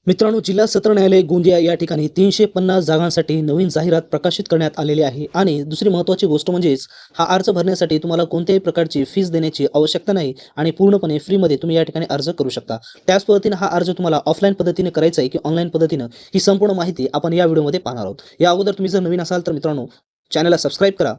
मित्रांनो, जिल्हा सत्र न्यायालय गोंदिया या ठिकाणी 350 जागांसाठी नवीन जाहिरात प्रकाशित करण्यात आलेली आहे. आणि दुसरी महत्त्वाची गोष्ट म्हणजेच हा अर्ज भरण्यासाठी तुम्हाला कोणत्याही प्रकारची फीस देण्याची आवश्यकता नाही आणि पूर्णपणे फ्रीमध्ये तुम्ही या ठिकाणी अर्ज करू शकता. त्याच पद्धतीने हा अर्ज तुम्हाला ऑफलाईन पद्धतीने करायचा आहे की ऑनलाईन पद्धतीनं, ही संपूर्ण माहिती आपण या व्हिडिओमध्ये पाहणार आहोत. या अगोदर तुम्ही जर नवीन असाल तर मित्रांनो, चॅनलला सबस्क्राईब करा.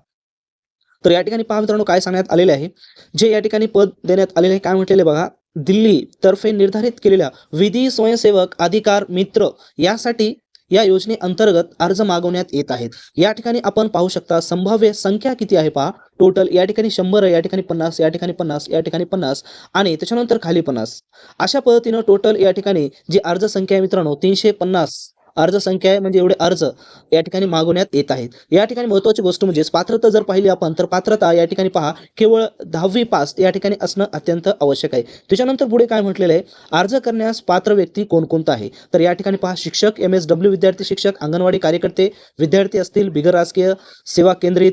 तर या ठिकाणी पहा मित्रांनो, काय सांगण्यात आलेले आहे. जे या ठिकाणी पद देण्यात आलेले आहे, काय म्हटलेले बघा. दिल्ली तर्फे निर्धारित केलेल्या विधी स्वयंसेवक अधिकार मित्र यासाठी या योजनेअंतर्गत अर्ज मागवण्यात येत आहेत. या ठिकाणी आपण पाहू शकता संभाव्य संख्या किती आहे पहा. टोटल या ठिकाणी 100, या ठिकाणी 50, या ठिकाणी 50, या ठिकाणी 50 आणि त्याच्यानंतर खाली 50. अशा पद्धतीनं टोटल या ठिकाणी जी अर्ज संख्या आहे मित्रांनो, 350 अर्ज संख्या आहे. म्हणजे एवढे अर्ज या ठिकाणी मागवण्यात येत आहेत. या ठिकाणी महत्त्वाची गोष्ट म्हणजे पात्रता जर पाहिली आपण, तर पात्रता या ठिकाणी पहा, केवळ 10वी पास या ठिकाणी असणं अत्यंत आवश्यक आहे. त्याच्यानंतर पुढे काय म्हटलेलं आहे, अर्ज करण्यास पात्र व्यक्ती कोणकोणता आहे. तर या ठिकाणी पहा, शिक्षक, MSW विद्यार्थी शिक्षक, अंगणवाडी कार्यकर्ते, विद्यार्थी असतील, बिगर राजकीय सेवा केंद्रित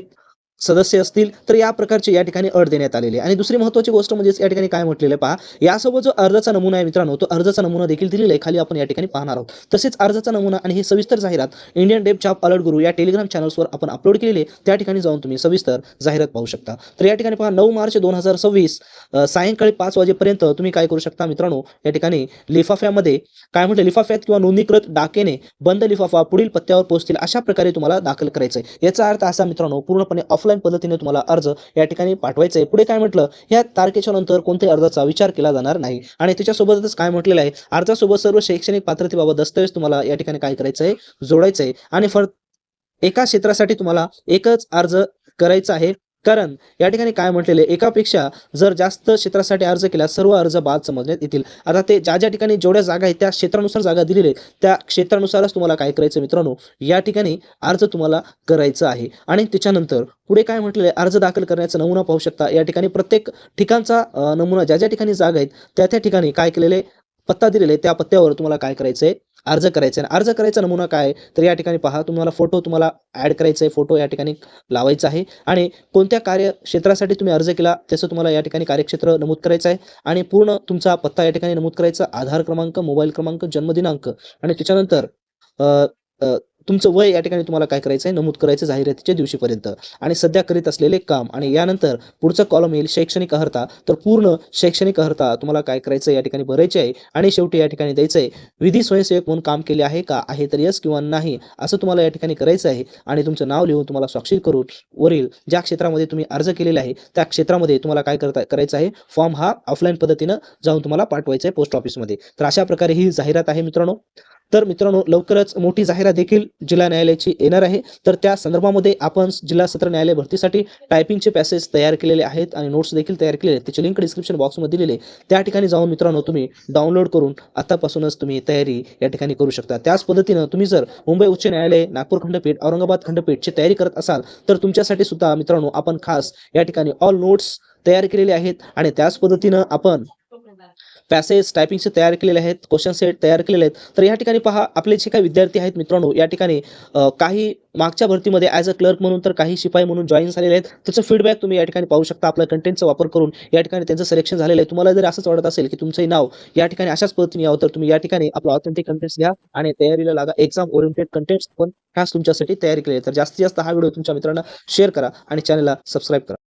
सदस्य असतील, तर या प्रकारची या ठिकाणी अट देण्यात आलेली आहे. आणि दुसरी महत्त्वाची गोष्ट म्हणजे या ठिकाणी काय म्हटलेलं आहे पहा, यासोबत जो अर्जाचा नमुना आहे मित्रांनो, तो अर्जाचा नमुना देखील दिलेला आहे. खाली आपण या ठिकाणी पाहणार आहोत. तसेच अर्जाचा नमुना आणि हे सविस्तर जाहिरात इंडियन डेप जॉब अलर्ट गुरु या टेलिग्राम चॅनल्सवर आपण अपलोड केलेले आहे. त्या ठिकाणी जाऊन तुम्ही सविस्तर जाहिरात पाहू शकता. तर या ठिकाणी पहा, 9 मार्च 2026 सायंकाळी 5 वाजेपर्यंत तुम्ही काय करू शकता मित्रांनो, या ठिकाणी लिफाफ्यामध्ये काय म्हटलं, लिफाफ्यात किंवा नोंदणीकृत डाकेने बंद लिफाफा पुढील पत्त्यावर पोहोचतील अशा प्रकारे तुम्हाला दाखल करायचं आहे. याचा अर्थ असा मित्रांनो, पूर्णपणे ऑफलाईन पद्धतीने तुम्हाला अर्ज या ठिकाणी पाठवायचा आहे. पुढे काय म्हटलं, या तारखेच्या नंतर कोणत्याही अर्जाचा विचार केला जाणार नाही. आणि त्याच्यासोबतच काय म्हटलेलं आहे, अर्जासोबत सर्व शैक्षणिक पात्रतेबाबत दस्तऐवज तुम्हाला या ठिकाणी काय करायचं आहे, जोडायचं आहे. आणि एका क्षेत्रासाठी तुम्हाला एकच अर्ज करायचा आहे. कारण या ठिकाणी काय म्हटलेले, एकापेक्षा जर जास्त क्षेत्रासाठी अर्ज केला सर्व अर्ज बाद समजण्यात येतील. आता ते ज्या ज्या ठिकाणी जेवढ्या जागा आहेत त्या क्षेत्रानुसार जागा दिलेली आहे, त्या क्षेत्रानुसारच तुम्हाला काय करायचं मित्रांनो, या ठिकाणी अर्ज तुम्हाला करायचा आहे. आणि त्याच्यानंतर पुढे काय म्हटलेलं आहे, अर्ज दाखल करण्याचा नमुना पाहू शकता. या ठिकाणी प्रत्येक ठिकाणचा नमुना, ज्या ज्या ठिकाणी जागा आहेत त्या त्या ठिकाणी काय केलेले, पत्ता दिलेले त्या पत्त्यावर तुम्हाला काय करायचं आहे, अर्ज करायचा आहे. अर्ज करायचा नमुना काय आहे, तर या ठिकाणी पहा, तुम्हाला फोटो तुम्हाला ॲड करायचा आहे, फोटो या ठिकाणी लावायचा आहे. आणि कोणत्या कार्यक्षेत्रासाठी तुम्ही अर्ज केला त्याचं तुम्हाला या ठिकाणी कार्यक्षेत्र नमूद करायचं आहे. आणि पूर्ण तुमचा पत्ता या ठिकाणी नमूद करायचा, आधार क्रमांक, मोबाईल क्रमांक, जन्मदिनांक आणि त्याच्यानंतर अ, अ, तुमचं वय या ठिकाणी तुम्हाला काय करायचं आहे, नमूद करायचं जाहिरातीच्या दिवशीपर्यंत. आणि सध्या करीत असलेले काम. आणि यानंतर पुढचं कॉलम येईल शैक्षणिक अर्हता. तर पूर्ण शैक्षणिक अर्हता तुम्हाला काय करायचं आहे, या ठिकाणी भरायची आहे. आणि शेवटी या ठिकाणी द्यायचं आहे, विधी स्वयंसेवक म्हणून काम केले आहे का, आहे तर यस किंवा नाही असं तुम्हाला या ठिकाणी करायचं आहे. आणि तुमचं नाव लिहून तुम्हाला स्वाक्षरी करून वरील ज्या क्षेत्रामध्ये तुम्ही अर्ज केलेला आहे त्या क्षेत्रामध्ये तुम्हाला काय करायचं आहे, फॉर्म हा ऑफलाईन पद्धतीनं जाऊन तुम्हाला पाठवायचा आहे पोस्ट ऑफिसमध्ये. तर अशा प्रकारे ही जाहिरात आहे मित्रांनो. तर मित्रांनो, लवकरच मोठी जाहिरात देखील जिल्हा न्यायालयाची येणार आहे. तर त्या संदर्भामध्ये आपण जिल्हा सत्र न्यायालय भरतीसाठी टायपिंगचे पॅसेज तयार केलेले आहेत आणि नोट्स देखील तयार केलेले आहेत. त्याची लिंक डिस्क्रिप्शन बॉक्समध्ये दिलेली आहे. त्या ठिकाणी जाऊन मित्रांनो तुम्ही डाउनलोड करून आतापासूनच तुम्ही तयारी या ठिकाणी करू शकता. त्याच पद्धतीनं तुम्ही जर मुंबई उच्च न्यायालय, नागपूर खंडपीठ, औरंगाबाद खंडपीठची तयारी करत असाल तर तुमच्यासाठी सुद्धा मित्रांनो आपण खास या ठिकाणी ऑल नोट्स तयार केलेले आहेत. आणि त्याच पद्धतीनं आपण पॅसेज टायपिंगचे तयार केलेले आहेत, क्वेश्चन सेट तयार केलेले आहेत. तर या ठिकाणी पहा, आपले जे काही विद्यार्थी आहेत मित्रांनो, या ठिकाणी काही मागच्या भरतीमध्ये ॲज अ क्लर्क म्हणून तर काही शिपाई म्हणून जॉईन झालेले आहेत. त्याचं फीडबॅक तुम्ही या ठिकाणी पाहू शकता. आपल्या कंटेंटचा वापर करून या ठिकाणी त्यांचं सिलेक्शन झालेलं आहे. तुम्हाला जर असंच वाटत असेल की तुमचंही नाव या ठिकाणी अशाच पद्धतीने यावं, तर तुम्ही या ठिकाणी आपलं ऑथेंटिक कंटेंट्स घ्या आणि तयारीला लागा. एक्झाम ओरिएंटेड कंटेंट्स पण खास तुमच्यासाठी तयारी केली आहे. तर जास्तीत जास्त हा व्हिडिओ तुमच्या मित्रांना शेअर करा आणि चॅनलला सबस्क्राईब करा.